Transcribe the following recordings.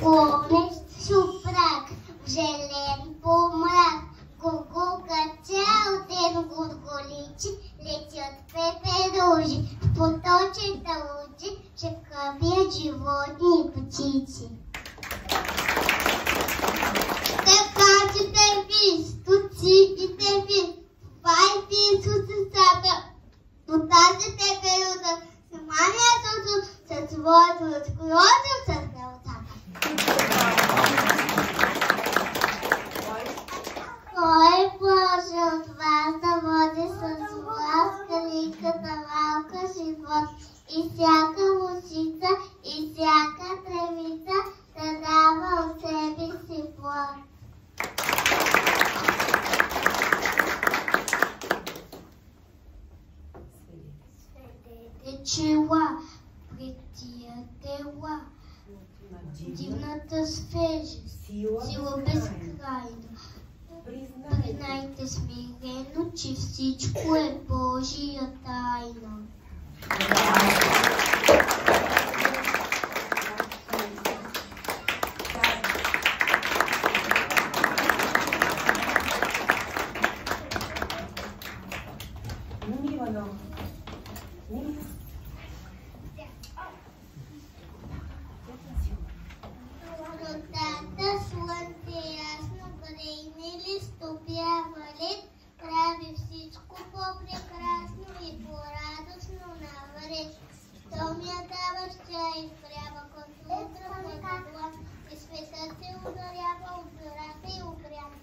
Клонещ шупрак, в желен помрак, кукулка цял ден гурголичи, летят пеперужи, в поточета лучи, шепкавят животни и птици. Тъпачите ви, стуците ви, файте сусата, потазите перута, саманието със своето разкройте с белтата. Кой може от вас да води с вас каликата малка живот и всяка лошица и всяка тревица да дава от себе си плод? Следете чела пред тия тела, дивната свежест, сила безкрайна. Признайте смирено, че всичко е Божия тайна. Родата слънце ясно грейне ли, стопява лед, прави всичко по-прекрасно и по-радостно навред. Щом я даваш чай и врява като утро подобла, и светът се ударява от зората и обрява.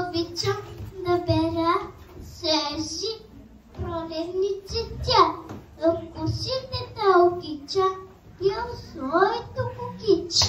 Обичам да бера свежи пролетни цветя, в косите да окича пил своето кукиче.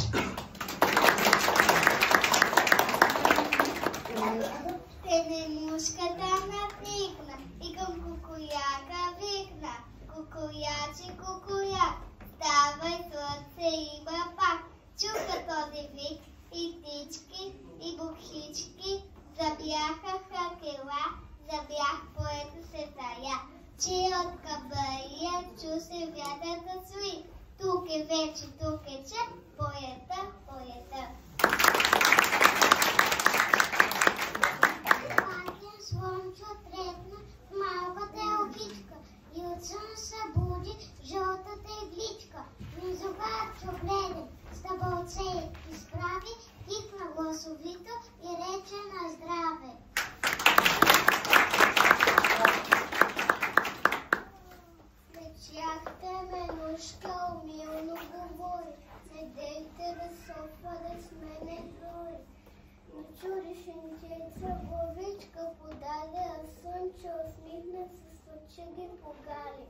Тенемушката напикна и към кукуяка викна: кукуяче, кукуяк, ставай, слънце има пак. Чуха този вик и птички, и бухички, Забяха хакела, забях поето се тая, че от кабария чу се вятър да суи. Тук е вече, тук е че, поета, поета. Пакин слънчо трепна в малката елгичка и от сън събуди жълтата игличка. Низоват чогледе, стъбълце изправи, кикна гласовито и рече на здраве. Вечяхте менушка умилно говори, седейте да софа да с мене двори. Чуришенчеца главичка подаде, а слънче усмихна с очи ги погали.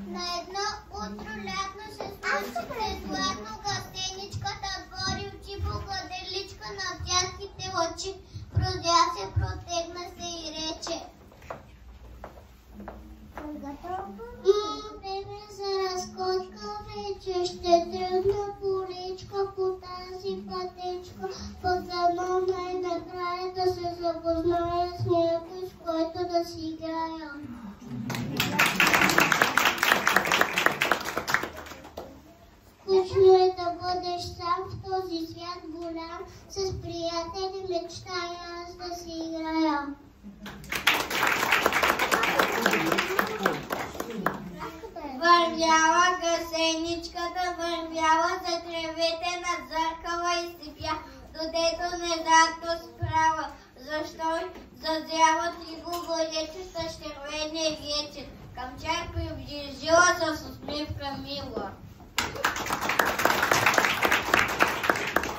На едно утро лятно се случи златно гъстеничката отвори очи, погладеличка на тяхките очи, продя се, протегна се и рече. Време за разходка вече, ще тръгна поличка по тази пътечка, пък дано най-накрая да се запозная с някой, с който да си играя. Скучно е да бъдеш сам в този свят голям, с приятели мечтая аз да си играя. Вървяла гъсеничката, вървяла за тревете надзъркала и си пя, додето внезапно спряла. Защо зазряла тихо бъдечета с червения вечер, към чак приближила с усмивка мила.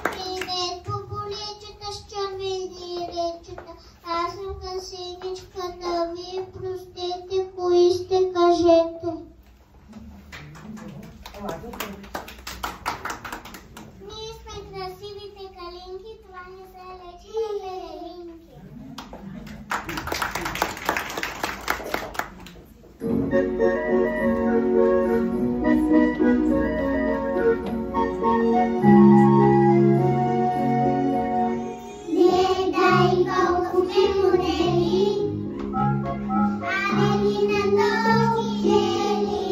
Привет, поболечета с червени речета, аз съм гъсеничката, вие простете, кои сте, кажете. Ние сме красивите калинки, това не са лечни пелелинки. Гледай колко ме модели, алени на носки жели.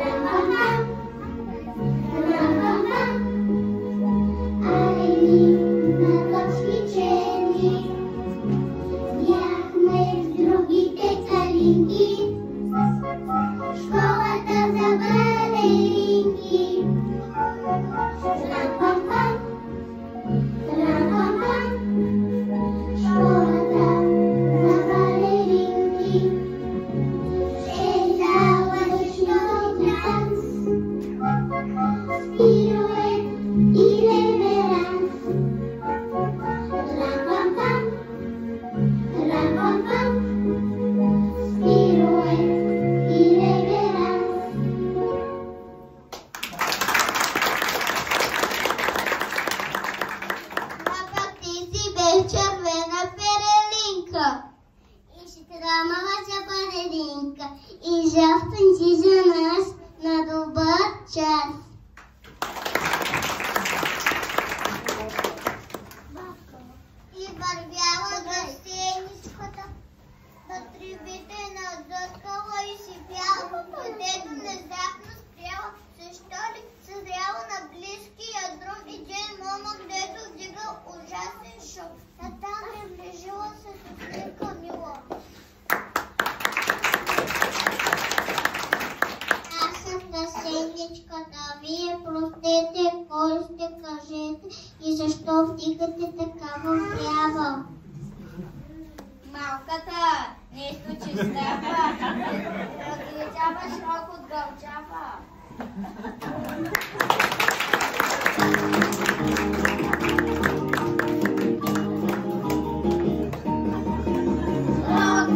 Рам-пам-пам, рам-пам-пам, алени на носки жели. Бяхме с другите калинки, школата за балеринки. Рам-пам-пам, рам-пам-пам, школата за балеринки. Седала танц, пирует и реверанс. Рам-пам-пам, рам-пам-пам, пирует и реверанс. А пък ти си без червена перелинка и ще трамала за балеринка и жълтен си за нас на добър час. И вървяла гъстеничката, на трибите надзъркала и си пяла, където внезапно спряла. Защо ли съзряла на близкия друг един момък, дето вдигал ужасен шум. А там приближила се с усмивка мила. Аз съм гъстеничката, вие простете, кой сте, кажете, и защо вдигате такава врява? Малката, нещо че става, отличава широк от гълчава. Рок,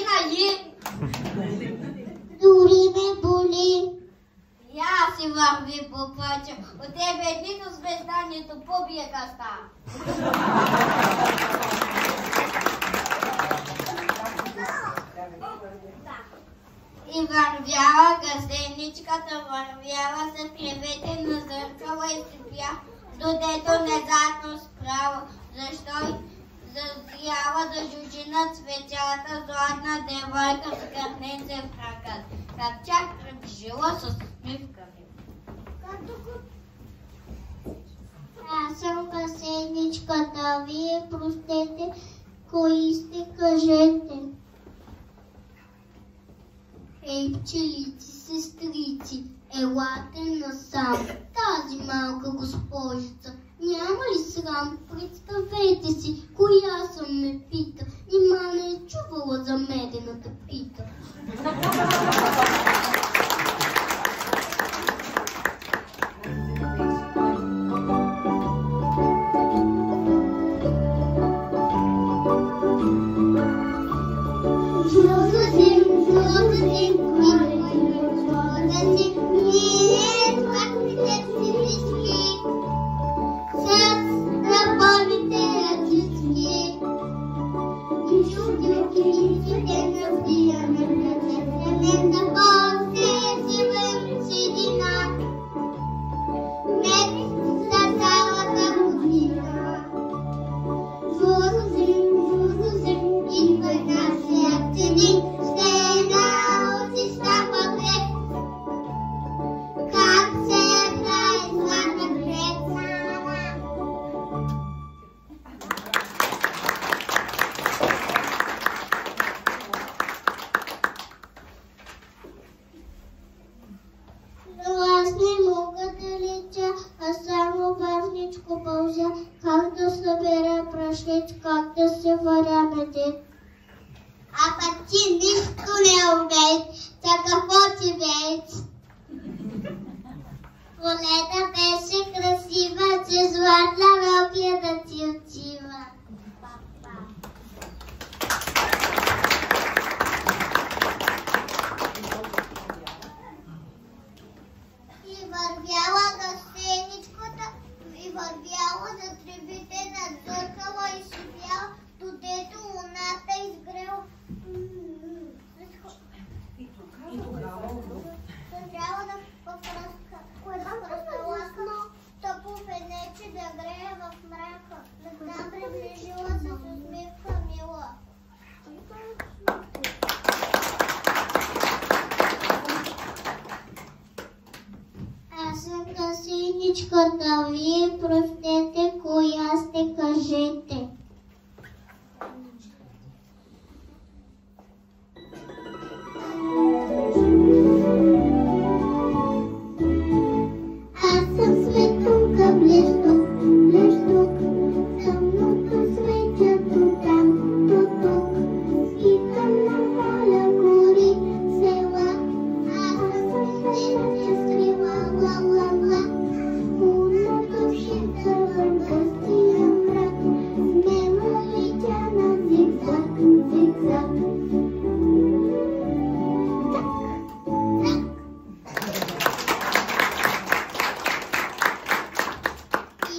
нали? Дори ме боли. Я си върви по пътя. От тебе нито звезда, нито побие къста. И вървяла газеничката, вървяла се кревете на зъркала и си пя, додето внезапно спряла. Защо зазряла да жужи на цветята, златна девойка с гърненце в ръка. Как чак приближила с усмивка ми. Аз съм газеничката, вие простете, кои сте, кажете. Ей, пчелици, сестрици, елате насам. Тази малка госпожица, няма ли срам? Представете си, коя съм ме пита. Нима не е чувала за медената пита. Да вие простете, коя сте, кажете. Аз съм светунка, блещук, блещук, тъмното светя до там, до тук. Скитам на воля гори, села, аз съм светя, скрила, ла, ла, ла.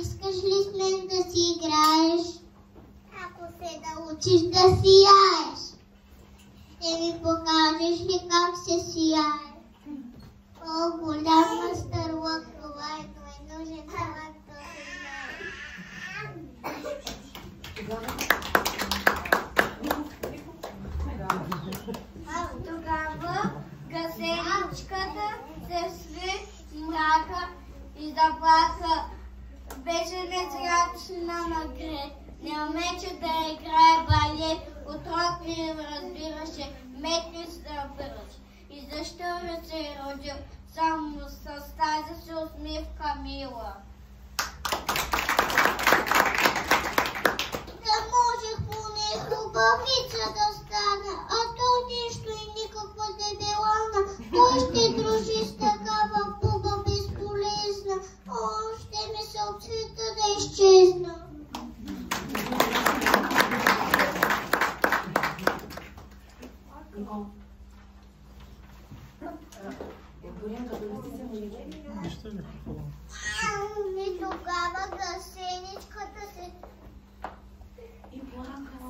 Искаш ли с мен да си играеш? Ако се да учиш да сияеш, ще ми покажеш ли как се сияе? О, голям мастърлък, това е нужен талант, Тогава газеничката се сви мрака и заплаха. Беше незрачна на гред. Не умече да играе балет, отрок не разбираше, мет не се разбираше. И защо се е родил само с тази си усмивка мила? Да можех поне хубавица да стана, а то нищо и никаква дебелана. Кой ще дружи с такава буба безполезна? О, ще ми се от света да изчезна. И тогава гъсеничката се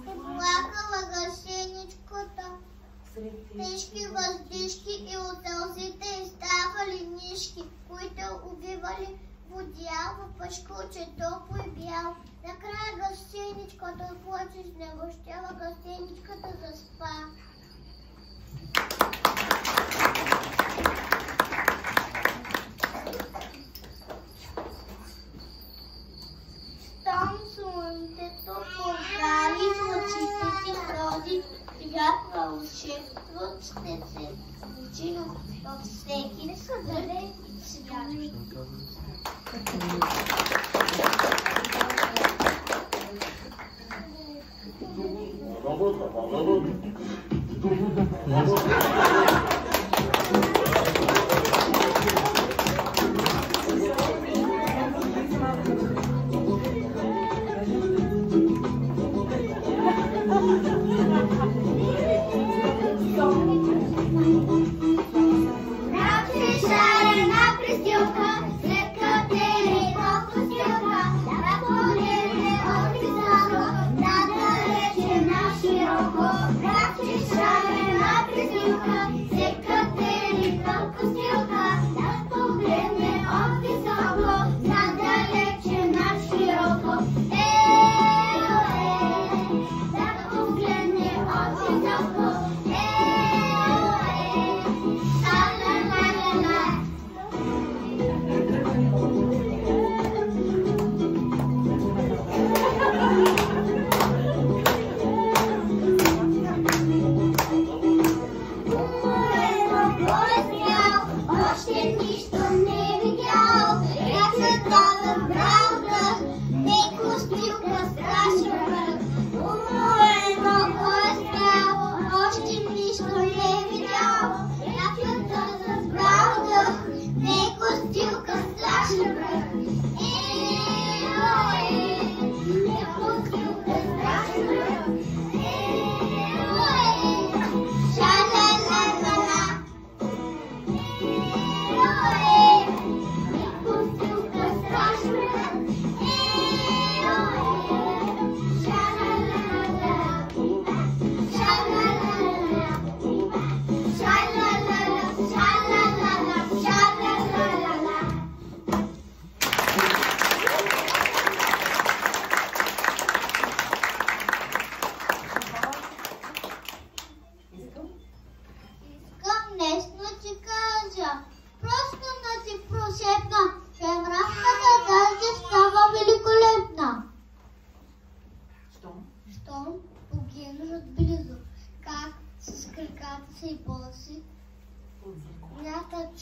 плакала гъсеничката. Тежки въздишки и от сълзите изставали нишки, които убивали в одеяло, пашкуче, топло и бял. Накрая гъсеничката плаче с негощява, гъсеничката заспа. Щом слънцето пожали в очите си рози, свят вълшебството ще се случи във всеки съдържен свят.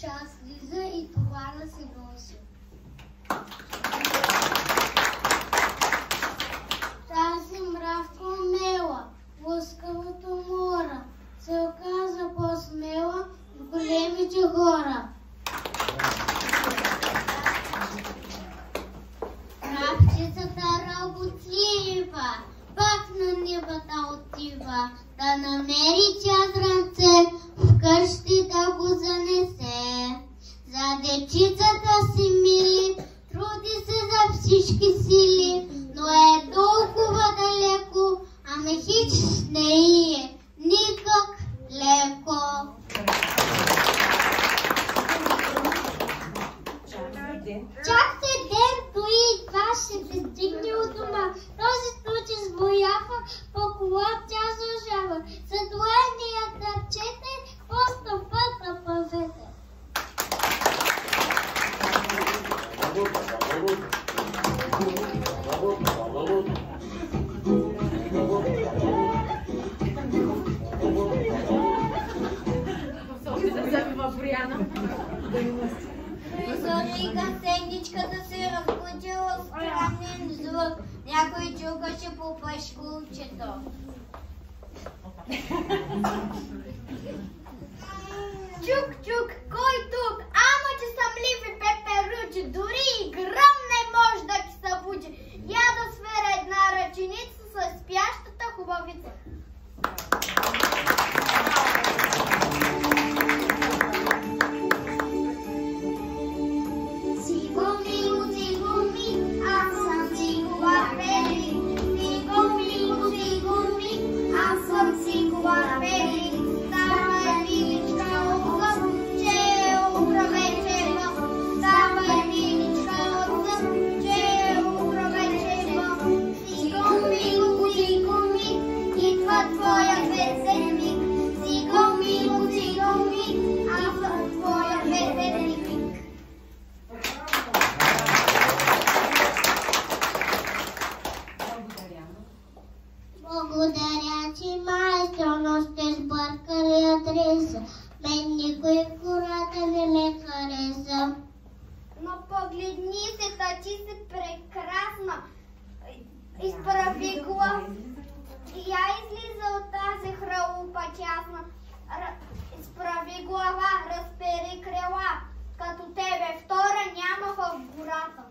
Част слиза и това да се носи. Тази мравка умела, лъскавото мора, се оказа по-смела в големите хора. Мравчицата работлива, пак на небата отива, да намери чадранце, вкъщи да го занесе. За дечицата си мили, труди се за всички сили, но е толкова далеко, ами хич не е никак леко. Чак се ден, той едва ще се стигне от дома. Този случай с бояха, по кола тя зажава. За длъжния тъпчете, просто пътна пъвете. Гъсеничката се разбудила с странен звук. Някой чукаше по пашкулчето. Чук, чук, кой тук? Ама че съмливи пеперучи, дори и гръм не може да ги събуди. Я да свера една ръченица с спящата хубавица. хареса. Мен никой в гората не ме хареса. Но погледни се, та ти си прекрасна. Изправи глава. Я излиза от тази хралупа тясна. Изправи глава, разпери крила. Като тебе втора няма в гората.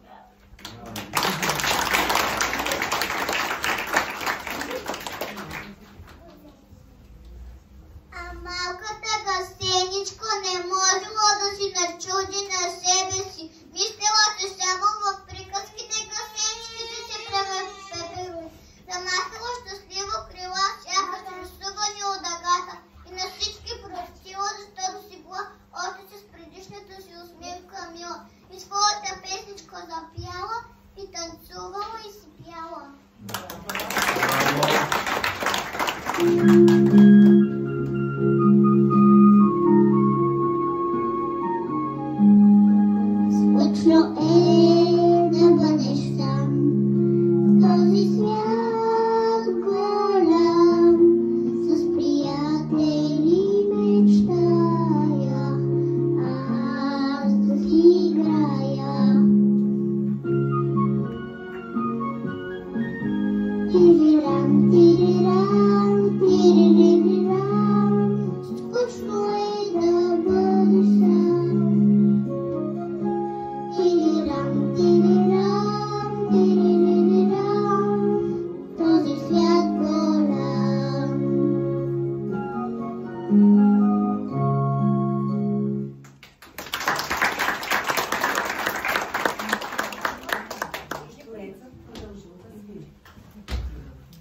А малката гъсеничка не можела да си начуди на себе си. Мислела се само в приказките гъсениците се превършили. Замахала щастливо крила, сякаш разсъвани от дъгата. И на всички простила, защото си била още с предишната си усмивка мила. И своята песничка запяла и танцувала и си пяла. Скучно е да бъдеш сам в този свят голям, с приятели мечтая, аз да си играя. Тирирам, тирирам, тиририрам, скучно е да бъдеш сам. Тирирам, тирирам, тиририрам, този свят голям.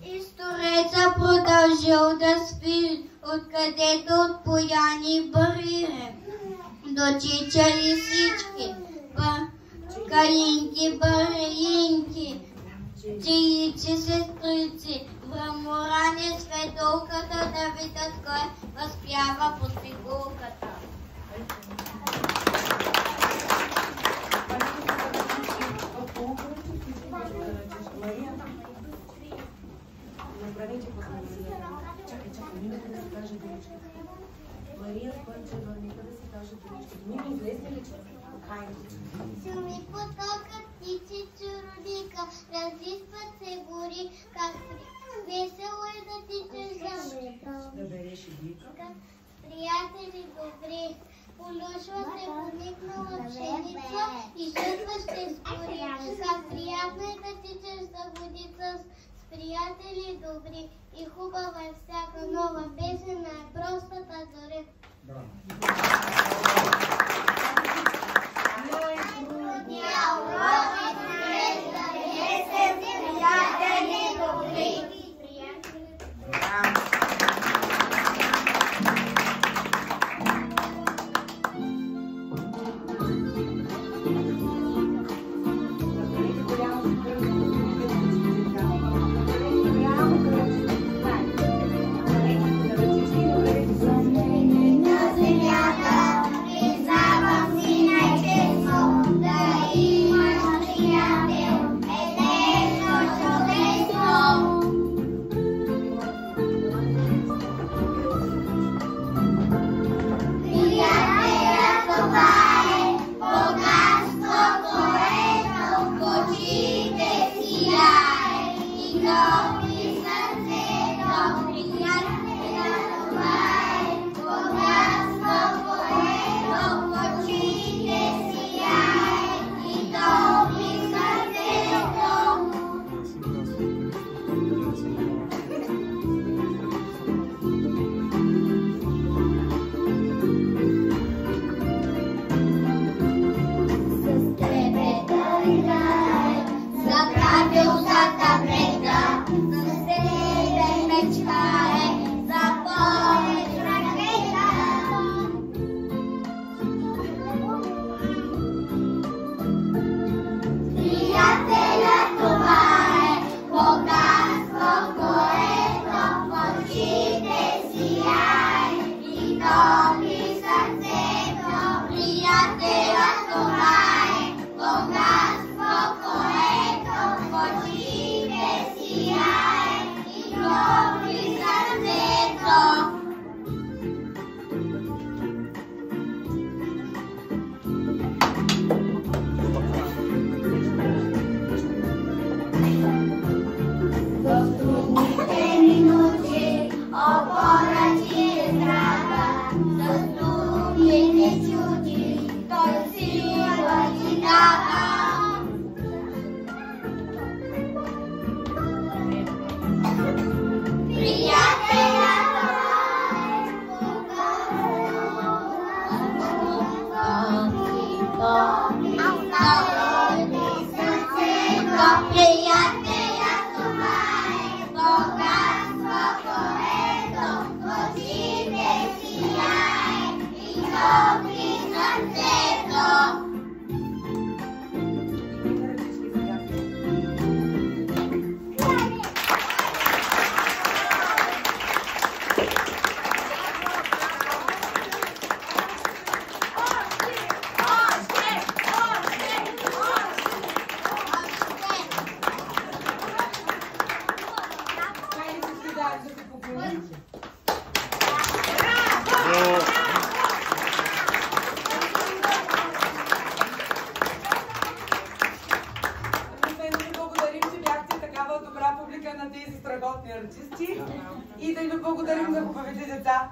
И стореца продължил да свири, откъдето от пояни барире. До чича лисички, калинки, баринки, чиици, сестрици, враморани светулката да видят кой възпява под фигурката. Мария Спънчева, нека да си каже думички. Мими, излезне ли че? Шуми потокът, птици чародика, разискват се гори, как весело е да тичаш за Да береш и дика. приятели добри. Полюшва се поникнала пшеница и жътва ще скори. Как приятно е да тичаш за водица с приятели добри. И хубава е всяка нова песен, най-простата дори. Приятели добри. Голямо, където си знаете. Където си топли сърцето. На тези страхотни артисти и да ви благодарим за хубавите деца.